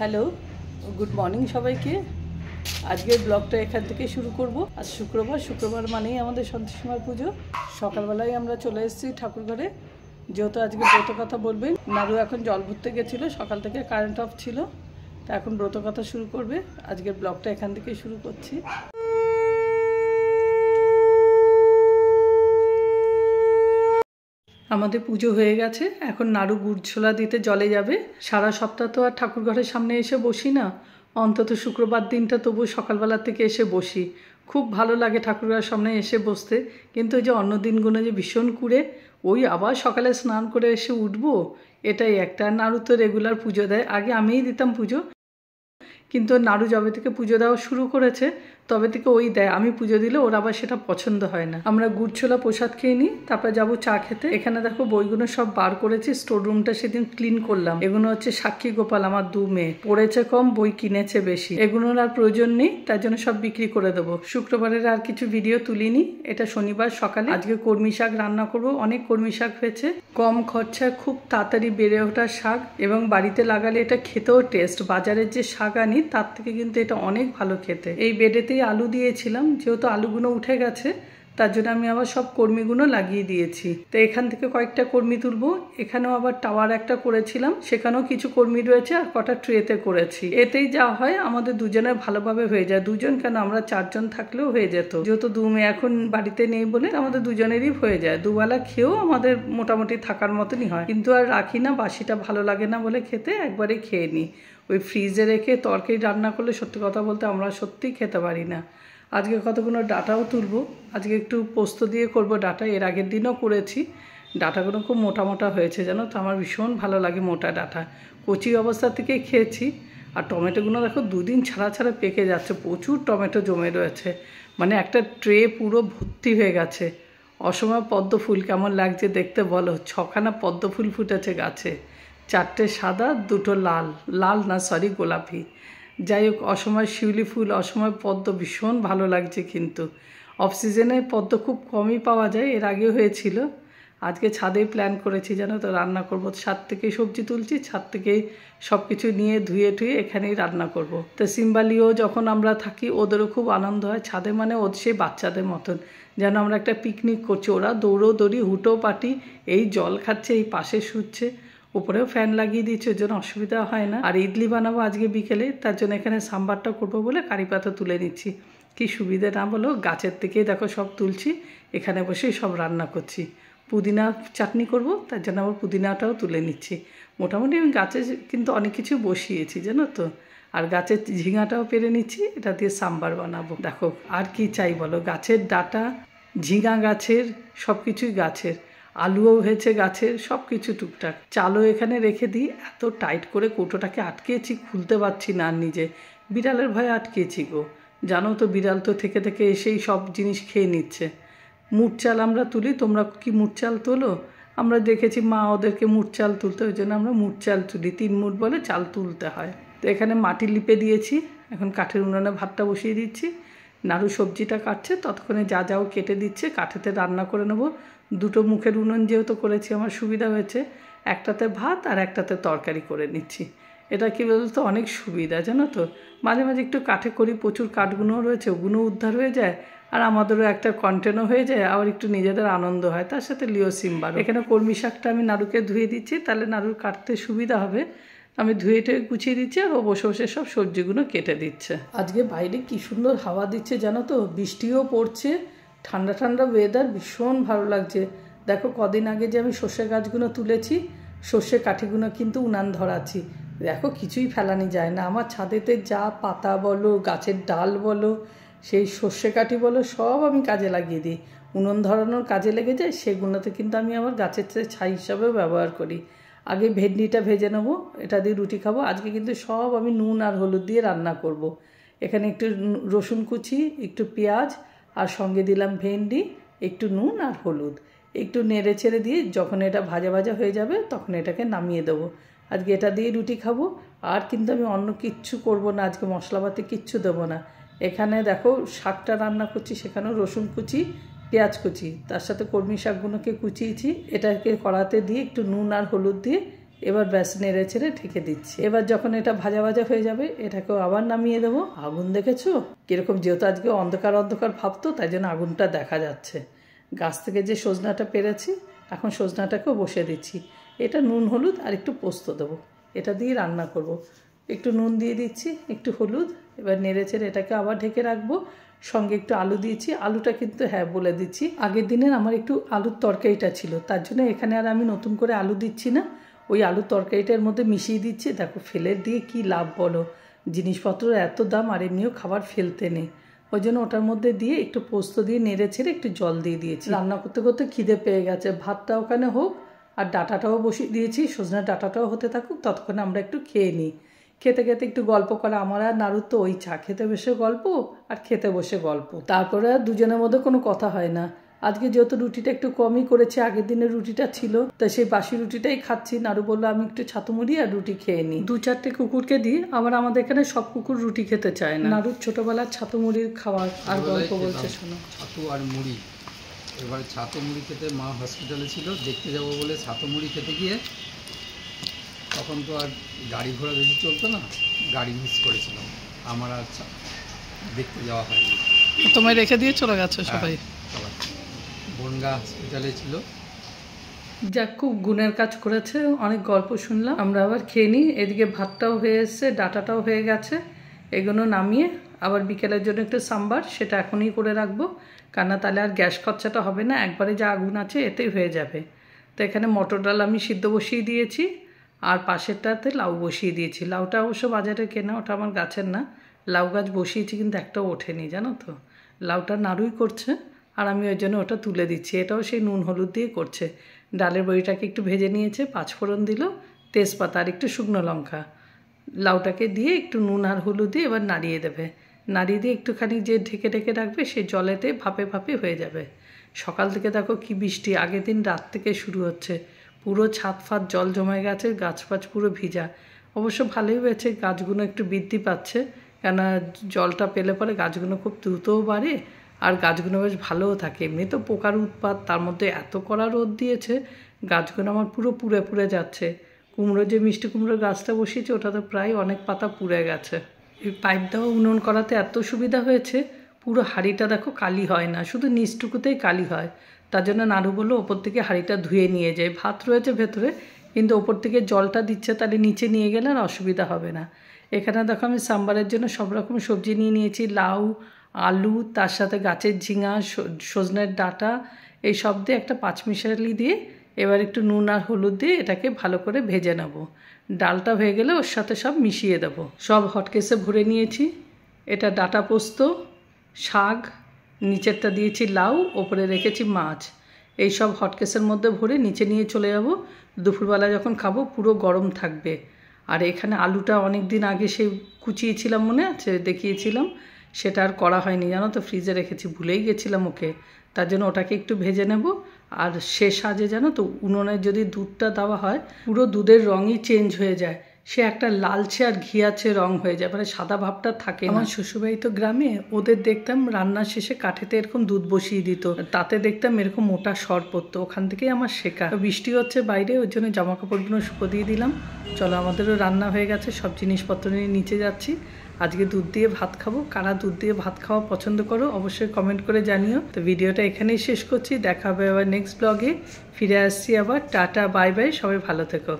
Hello, good morning সবাইকে। আজকের ব্লগটা এখান থেকে শুরু করব। আজ শুক্রবার মানেই আমাদের সন্তোষীমার পুজো। সকালবেলায় আমরা চলে এসেছি ঠাকুরঘরে, যেহেতু আজকে ব্রত কথা বলবেন। নাড়ু এখন জল ভরতে গেছিলো, সকাল থেকে কারেন্ট অফ ছিল, তা এখন ব্রত কথা শুরু করবে। আজকের ব্লগটা এখান থেকে শুরু করছি। আমাদের পুজো হয়ে গেছে, এখন নাড়ু গুড় ছোলা দিতে জলে যাবে। সারা সপ্তাহ তো আর ঠাকুর ঘরের সামনে এসে বসি না, অন্তত শুক্রবার দিনটা তবু সকালবেলা থেকে এসে বসি। খুব ভালো লাগে ঠাকুর ঘরের সামনে এসে বসতে, কিন্তু ওই যে অন্য দিনগুলো যে ভীষণ কুড়ে, ওই আবার সকালে স্নান করে এসে উঠবো, এটাই একটা। নাড়ু তো রেগুলার পুজো দেয়, আগে আমিই দিতাম পুজো, কিন্তু নাড়ু যবে থেকে পুজো দেওয়া শুরু করেছে তবে থেকে ওই দেয়। আমি পুজো দিলে ওর আবার সেটা পছন্দ হয় না। আমরা গুড় ছোলা প্রসাদ খেয়ে নিই, তারপর যাবো চা খেতে। এখানে দেখো বইগুলো সব বার করেছি, স্টোর রুমটা সেদিন ক্লিন করলাম। এগুলো হচ্ছে সাক্ষী গোপাল, আমার 2 মেয়ে, পড়েছে কম, বই কিনেছে বেশি, এগুলোর আর প্রয়োজন নেই, তার জন্য সব বিক্রি করে দেবো। শুক্রবারের আর কিছু ভিডিও তুলিনি, এটা শনিবার সকালে। আজকে কর্মী শাক রান্না করব, অনেক কর্মী শাক হয়েছে, কম খরচায় খুব তাড়াতাড়ি বেড়ে ওঠা শাক, এবং বাড়িতে লাগালে এটা খেতেও টেস্ট। বাজারের যে শাক আনি তার থেকে কিন্তু এটা অনেক ভালো খেতে। এই বেডেতেই আলু দিয়েছিলাম, যেহেতু আলুগুলো উঠে গেছে তার জন্য আমি আবার সব কর্মীগুলো লাগিয়ে দিয়েছি। তো এখান থেকে কয়েকটা কর্মী তুলবো। এখানেও আবার টাওয়ার একটা করেছিলাম, সেখানেও কিছু কর্মী রয়েছে, আর কটা ট্রেতে করেছি। এতেই যা হয় আমাদের দুজনের ভালোভাবে হয়ে যায়। দুজন কেন, আমরা 4 জন থাকলেও হয়ে যেত। যেহেতু 2 মেয়ে এখন বাড়িতে নেই বলে আমাদের দুজনেরই হয়ে যায়। দুবেলা খেয়েও আমাদের মোটামুটি থাকার মতনই হয়, কিন্তু আর রাখি না, বাসিটা ভালো লাগে না বলে খেতে একবারে খেয়ে নিই। ওই ফ্রিজে রেখে তরকারি রান্না করলে সত্যি কথা বলতে আমরা সত্যিই খেতে পারি না। আজকে কতগুলো ডাটাও তুলবো, আজকে একটু পোস্ত দিয়ে করব ডাটা। এর আগের দিনও করেছি, ডাটাগুলো খুব মোটা মোটা হয়েছে জানো তো, আমার ভীষণ ভালো লাগে মোটা ডাটা। কচি অবস্থা থেকেই খেয়েছি। আর টমেটোগুলো দেখো 2 দিন ছাড়া ছাড়া পেকে যাচ্ছে, প্রচুর টমেটো জমে রয়েছে, মানে একটা ট্রে পুরো ভর্তি হয়ে গেছে। অসময় পদ্ম ফুল কেমন লাগছে দেখতে বলো, 6খানা পদ্ম ফুল ফুটেছে গাছে, 4টে সাদা, 2টো লাল, লাল না সরি গোলাপি। যাই হোক, অসময় শিউলি ফুল, অসময় পদ্ম, ভীষণ ভালো লাগছে। কিন্তু অফ সিজনে পদ্ম খুব কমই পাওয়া যায়, এর আগেও হয়েছিল। আজকে ছাদেই প্ল্যান করেছি জানো তো, রান্না করব। ছাদ থেকেই সবজি তুলছি, ছাদ থেকেই সব কিছু নিয়ে ধুয়ে টুয়ে এখানেই রান্না করব। তো সিম্বালিও যখন আমরা থাকি, ওদেরও খুব আনন্দ হয় ছাদে, মানে ওর সেই বাচ্চাদের মতন, যেন আমরা একটা পিকনিক করছি। ওরা দৌড়ি হুটো পাটি, এই জল খাচ্ছে, এই পাশে শুচ্ছে, উপরেও ফ্যান লাগিয়ে দিচ্ছে, ওর জন্য অসুবিধা হয় না। আর ইডলি বানাবো আজকে বিকেলে, তার জন্য এখানে সাম্বারটা করবো বলে কারি পাতা তুলে নিচ্ছি। কি সুবিধে না বলো, গাছের থেকেই দেখো সব তুলছি, এখানে বসেই সব রান্না করছি। পুদিনা চাটনি করব, তার জন্য আবার পুদিনাটাও তুলে নিচ্ছি। মোটামুটি আমি গাছে কিন্তু অনেক কিছু বসিয়েছি জানো তো। আর গাছের ঝিঙাটাও পেরে নিচ্ছি, এটা দিয়ে সাম্বার বানাবো। দেখো আর কি চাই বলো, গাছের ডাটা, ঝিঙা গাছের, সব কিছুই গাছের, আলুও হয়েছে গাছের, সব কিছু টুকটাক। চালও এখানে রেখে দিই, এত টাইট করে কৌটোটাকে আটকেছি, খুলতে পারছি না আর নিজে, বিড়ালের ভয়ে আটকেছি গো। জানো তো বিড়াল তো থেকে থেকে এসেই সব জিনিস খেয়ে নিচ্ছে। মুট চাল আমরা তুলি, তোমরা কি মুট চাল তোলো? আমরা দেখেছি মা ওদেরকে মুট চাল তুলতে, ওই জন্য আমরা মুট চাল তুলি, 3 মুট বলে চাল তুলতে হয়। তো এখানে মাটি লিপে দিয়েছি, এখন কাঠের উনুনে ভাতটা বসিয়ে দিচ্ছি। নাড়ু সবজিটা কাটছে, ততক্ষণে যা যাও কেটে দিচ্ছে, কাঠেতে রান্না করে নেবো। 2টো মুখের উনুন যেহেতু করেছি আমার সুবিধা হয়েছে, একটাতে ভাত আর একটাতে তরকারি করে নিচ্ছি। এটা কি বলতো, অনেক সুবিধা জানো তো। মাঝে মাঝে একটু কাঠে করি, প্রচুর কাঠগুলো রয়েছে, ওগুলো উদ্ধার হয়ে যায়, আর আমাদেরও একটা কন্টেনও হয়ে যায়, আবার একটু নিজেদের আনন্দ হয়, তার সাথে লিও সিম্বার। এখানে কর্মী শাকটা আমি নাড়ুকে ধুয়ে দিচ্ছি, তাহলে নাড়ুর কাটতে সুবিধা হবে। আমি ধুয়ে টুয়ে গুছিয়ে দিচ্ছি, আর ও বসে বসে সব সবজিগুলো কেটে দিচ্ছে। আজকে বাইরে কি সুন্দর হাওয়া দিচ্ছে জানো তো, বৃষ্টিও পড়ছে, ঠান্ডা ঠান্ডা ওয়েদার, ভীষণ ভালো লাগছে। দেখো কদিন আগে যে আমি সর্ষে গাছগুলো তুলেছি, সর্ষে কাঠিগুলো কিন্তু উনান ধরাচ্ছি, দেখো কিছুই ফেলানি যায় না। আমার ছাদেতে যা পাতা বলো, গাছের ডাল বলো, সেই সর্ষে কাঠি বলো, সব আমি কাজে লাগিয়ে দিই। উনুন ধরানোর কাজে লেগে যায়, সেগুলোতে কিন্তু আমি আমার গাছের ছাই হিসাবেও ব্যবহার করি। আগে ভেন্ডিটা ভেজে নেবো, এটা দিয়ে রুটি খাবো। আজকে কিন্তু সব আমি নুন আর হলুদ দিয়ে রান্না করব। এখানে একটু রসুন কুচি, একটু পেঁয়াজ, আর সঙ্গে দিলাম ভেন্ডি, একটু নুন আর হলুদ, একটু নেড়ে ছেড়ে দিয়ে যখন এটা ভাজা ভাজা হয়ে যাবে তখন এটাকে নামিয়ে দেবো। আজকে এটা দিয়ে রুটি খাবো, আর কিন্তু আমি অন্য কিচ্ছু করব না আজকে, মশলাপাতি কিচ্ছু দেবো না। এখানে দেখো শাকটা রান্না করছি, সেখানেও রসুন কুচি, পেঁয়াজ কুচি, তার সাথে কলমি শাকগুলোকে কুচিয়েছি, এটাকে কড়াতে দিয়ে একটু নুন আর হলুদ দিয়ে এবার ব্যাস নেড়ে ছেড়ে ঢেকে দিচ্ছি। এবার যখন এটা ভাজা ভাজা হয়ে যাবে এটাকেও আবার নামিয়ে দেবো। আগুন দেখেছো কিরকম, যেহেতু আজকে অন্ধকার অন্ধকার ভাবতো তাই জন্য আগুনটা দেখা যাচ্ছে। গাছ থেকে যে সজনাটা পেরেছি এখন সজনাটাকেও বসিয়ে দিচ্ছি। এটা নুন হলুদ আর একটু পোস্ত দেবো, এটা দিয়ে রান্না করব। একটু নুন দিয়ে দিচ্ছি, একটু হলুদ, এবার নেড়ে ছেড়ে এটাকে আবার ঢেকে রাখবো। সঙ্গে একটু আলু দিয়েছি, আলুটা কিন্তু হ্যাঁ বলে দিচ্ছি আগের দিনের আমার একটু আলুর তরকারিটা ছিল, তার জন্য এখানে আর আমি নতুন করে আলু দিচ্ছি না, ওই আলুর তরকারিটার মধ্যে মিশিয়ে দিচ্ছি। দেখো ফেলে দিয়ে কি লাভ বলো, জিনিসপত্রের এত দাম আর এমনিও খাবার ফেলতে নেই, ওই জন্য ওটার মধ্যে দিয়ে একটু পোস্ত দিয়ে নেড়ে ছেড়ে একটু জল দিয়ে দিয়েছি। রান্না করতে করতে খিদে পেয়ে গেছে, ভাতটা ওখানে হোক আর ডাঁটাটাও বসিয়ে দিয়েছি, সজনের ডাঁটাটাও হতে থাকুক, ততক্ষণে আমরা একটু খেয়ে নিই। খেতে খেতে একটু গল্প করা, আমার আর নাড়ুর তো ওই চা খেতে বসে গল্প আর খেতে বসে গল্প, তারপরে আর দুজনের মধ্যে কোনো কথা হয় না। আজকে যেহেতু রুটিটা একটু কমই করেছি, আগের দিনের রুটিটা ছিল, তো সেই বাসি রুটিটাই খাচ্ছি। নাড়ু বললো আমি একটু ছাতু মুড়ি আর রুটি খেয়ে নিই। 2-4টে কুকুরকে দিই, আবার আমাদের এখানে সব কুকুর রুটি খেতে চায় না। নাড়ুর ছোটবেলার ছাতু মুড়ির খাবার আর গল্প বলছে শোনো। ছাতু আর মুড়ি, এবারে ছাতু মুড়ি খেতে মা হসপিটালে ছিল, দেখতে যাবো বলে ছাতু মুড়ি খেতে গিয়ে তখন তো আর গাড়ি ঘোড়া বেশি চলতো না, গাড়ি মিস করেছিলাম, আমার আর দেখতে যাওয়া হয়নি। তোমায় রেখে দিয়ে চলে গেছে সবাই? সবাই বনগা হসপিটালে ছিল। যাক খুব গুণের কাজ করেছে, অনেক গল্প শুনলাম, আমরা আবার খেয়ে নিই। এদিকে ভাতটাও হয়ে এসছে, ডাঁটাটাও হয়ে গেছে, এগুলো নামিয়ে আবার বিকেলের জন্য একটু সাম্বার, সেটা এখনই করে রাখবো, কেননা তাহলে আর গ্যাস খরচাটা হবে না, একবারে যা আগুন আছে এতেই হয়ে যাবে। তো এখানে মটর ডাল আমি সিদ্ধ বসিয়ে দিয়েছি আর পাশেরটাতে লাউ বসিয়ে দিয়েছি। লাউটা অবশ্য বাজারে কেনা, ওটা আমার গাছের না, লাউ গাছ বসিয়েছি কিন্তু একটাও ওঠেনি জানো তো। লাউটা নাড়ুই করছে আর আমি ওই জন্য ওটা তুলে দিচ্ছি, এটাও সেই নুন হলুদ দিয়ে করছে। ডালের বড়িটাকে একটু ভেজে নিয়েছে, 5 ফোড়ন দিল, তেজপাতা আর একটু শুকনো লঙ্কা, লাউটাকে দিয়ে একটু নুন আর হলুদ দিয়ে এবার নাড়িয়ে দেবে, নাড়িয়ে দিয়ে একটুখানি যে ঢেকে ঢেকে রাখবে সে জলেতে ভাপে ভাপে হয়ে যাবে। সকাল থেকে দেখো কি বৃষ্টি, আগের দিন রাত থেকে শুরু হচ্ছে, পুরো ছাদ ফাদ জল জমে গেছে, গাছ ফাছ পুরো ভিজা। অবশ্য ভালোই হয়েছে, গাছগুলো একটু বৃদ্ধি পাচ্ছে, কেননা জলটা পেলে পরে গাছগুলো খুব দ্রুতও বাড়ে আর গাছগুলো বেশ ভালোও থাকে। এমনি তো পোকার উৎপাত, তার মধ্যে এত কড়া রোদ দিয়েছে, গাছগুলো আমার পুরো পুড়ে পুড়ে যাচ্ছে। কুমড়ো যে মিষ্টি কুমড়োর গাছটা বসিয়েছে ওটা তো প্রায় অনেক পাতা পুড়ে গেছে। এই পাইপ দেওয়া উনুন করাতে এত সুবিধা হয়েছে, পুরো হাঁড়িটা দেখো কালি হয় না, শুধু নিচটুকুতেই কালি হয়। তার জন্য নাড়ু বললো ওপর থেকে হাঁড়িটা ধুয়ে নিয়ে যায়, ভাত রয়েছে ভেতরে কিন্তু ওপর থেকে জলটা দিচ্ছে, তাহলে নিচে নিয়ে গেলে আর অসুবিধা হবে না। এখানে দেখো আমি সাম্বারের জন্য সব রকম সবজি নিয়ে নিয়েছি, লাউ, আলু, তার সাথে গাছের ঝিঙা, সজনের ডাঁটা, এই সব দিয়ে একটা পাঁচমিশালি দিয়ে এবার একটু নুন আর হলুদ দিয়ে এটাকে ভালো করে ভেজে নেব। ডালটা হয়ে গেলে ওর সাথে সব মিশিয়ে দেব। সব হটকেসে ভরে নিয়েছি। এটা ডাঁটা পোস্ত, শাক, নিচেরটা দিয়েছি লাউ, ওপরে রেখেছি মাছ, এই সব হটকেসের মধ্যে ভরে নিচে নিয়ে চলে যাব। দুপুরবেলা যখন খাবো পুরো গরম থাকবে। আর এখানে আলুটা অনেক দিন আগে সেই কুচিয়েছিলাম, মনে আছে দেখিয়েছিলাম, সেটা আর করা হয়নি জানো তো, ফ্রিজে রেখেছি, ভুলেই গেছিলাম ওকে, তার জন্য ওটাকে একটু ভেজে নেব। আর শেষ আজে জানো তো উনুনে যদি দুধটা দেওয়া হয় পুরো দুধের রঙই চেঞ্জ হয়ে যায়, সে একটা লালচে আর ঘিয়াচ্ছে রং হয়ে যায়, মানে সাদা ভাবটা থাকে। আমার শ্বশুরবাড়ি তো গ্রামে, ওদের দেখতাম রান্নার শেষে কাঠেতে এরকম দুধ বসিয়ে দিত, তাতে দেখতাম এরকম মোটা সর পড়তো, ওখান থেকেই আমার শেখা। বৃষ্টি হচ্ছে বাইরে, ওই জন্য জামা কাপড়গুলো শুকো দিয়ে দিলাম। চলো আমাদেরও রান্না হয়ে গেছে, সব জিনিসপত্র নিয়ে নিচে যাচ্ছি। আজকে দুধ দিয়ে ভাত খাবো, কারা দুধ দিয়ে ভাত খাওয়া পছন্দ করো অবশ্যই কমেন্ট করে জানিও। তো ভিডিওটা এখানেই শেষ করছি, দেখা হবে আবার নেক্সট ব্লগে, ফিরে আসছি আবার। টাটা বাই বাই, সবাই ভালো থেকো।